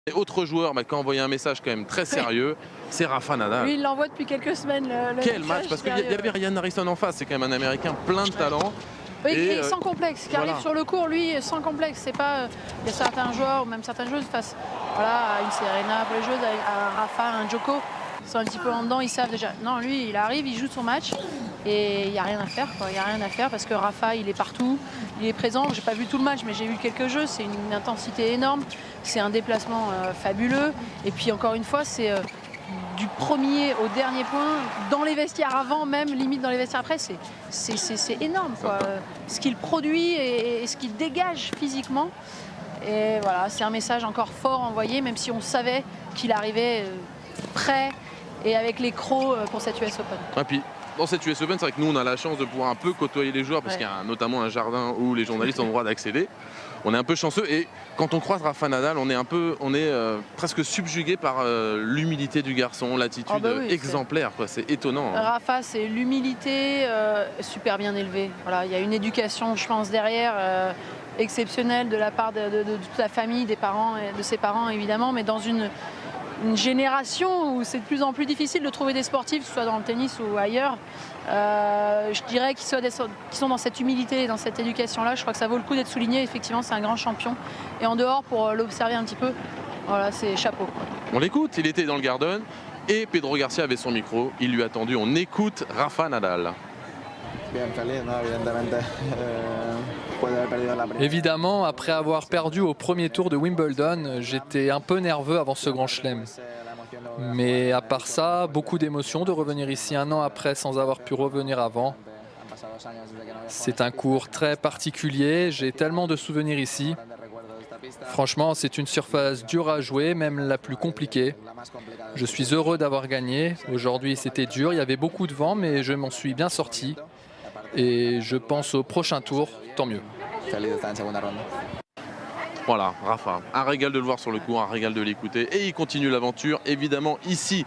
Et autre joueur qui a envoyé un message quand même très sérieux, c'est Rafa Nadal. Lui, il l'envoie depuis quelques semaines. Quel match, parce qu'il y avait Ryan Harrison en face, c'est quand même un Américain plein de talent. Oui, et sans complexe, qui arrive sur le court, lui, sans complexe. C'est pas, il y a certains joueurs ou même certaines joueuses face à une Serena pour les joueuses, à un Rafa, un Djoko, ils sont un petit peu en dedans, ils savent déjà. Non, lui, il arrive, il joue son match et il n'y a rien à faire. Il n'y a rien à faire parce que Rafa, il est partout, il est présent. J'ai pas vu tout le match, mais j'ai vu quelques jeux. C'est une intensité énorme, c'est un déplacement fabuleux. Et puis encore une fois, c'est du premier au dernier point, dans les vestiaires avant, même limite dans les vestiaires après, c'est énorme quoi. Ce qu'il produit et ce qu'il dégage physiquement. Et voilà, c'est un message encore fort envoyé, même si on savait qu'il arrivait prêt et avec les crocs pour cette US Open. Et puis, dans cette US Open, c'est vrai que nous, on a la chance de pouvoir un peu côtoyer les joueurs, parce qu'il y a notamment un jardin où les journalistes ont le droit d'accéder. On est un peu chanceux et quand on croise Rafa Nadal, on est presque subjugué par l'humilité du garçon, l'attitude exemplaire. C'est étonnant. Rafa, c'est l'humilité super bien élevée. Voilà, il y a une éducation, je pense, derrière exceptionnelle de la part de toute la famille, des parents et de ses parents évidemment, mais dans une génération où c'est de plus en plus difficile de trouver des sportifs, que ce soit dans le tennis ou ailleurs. Je dirais qu'ils sont dans cette humilité et dans cette éducation-là. Je crois que ça vaut le coup d'être souligné. Effectivement, c'est un grand champion. Et en dehors, pour l'observer un petit peu, voilà, c'est chapeau. On l'écoute, il était dans le Garden et Pedro Garcia avait son micro. Il lui a tendu. On écoute Rafa Nadal. Évidemment, après avoir perdu au premier tour de Wimbledon, j'étais un peu nerveux avant ce grand chelem. Mais à part ça, beaucoup d'émotions de revenir ici un an après sans avoir pu revenir avant. C'est un cours très particulier, j'ai tellement de souvenirs ici. Franchement, c'est une surface dure à jouer, même la plus compliquée. Je suis heureux d'avoir gagné. Aujourd'hui, c'était dur, il y avait beaucoup de vent, mais je m'en suis bien sorti. Et je pense au prochain tour, tant mieux. Voilà, Rafa, un régal de le voir sur le court, un régal de l'écouter. Et il continue l'aventure, évidemment, ici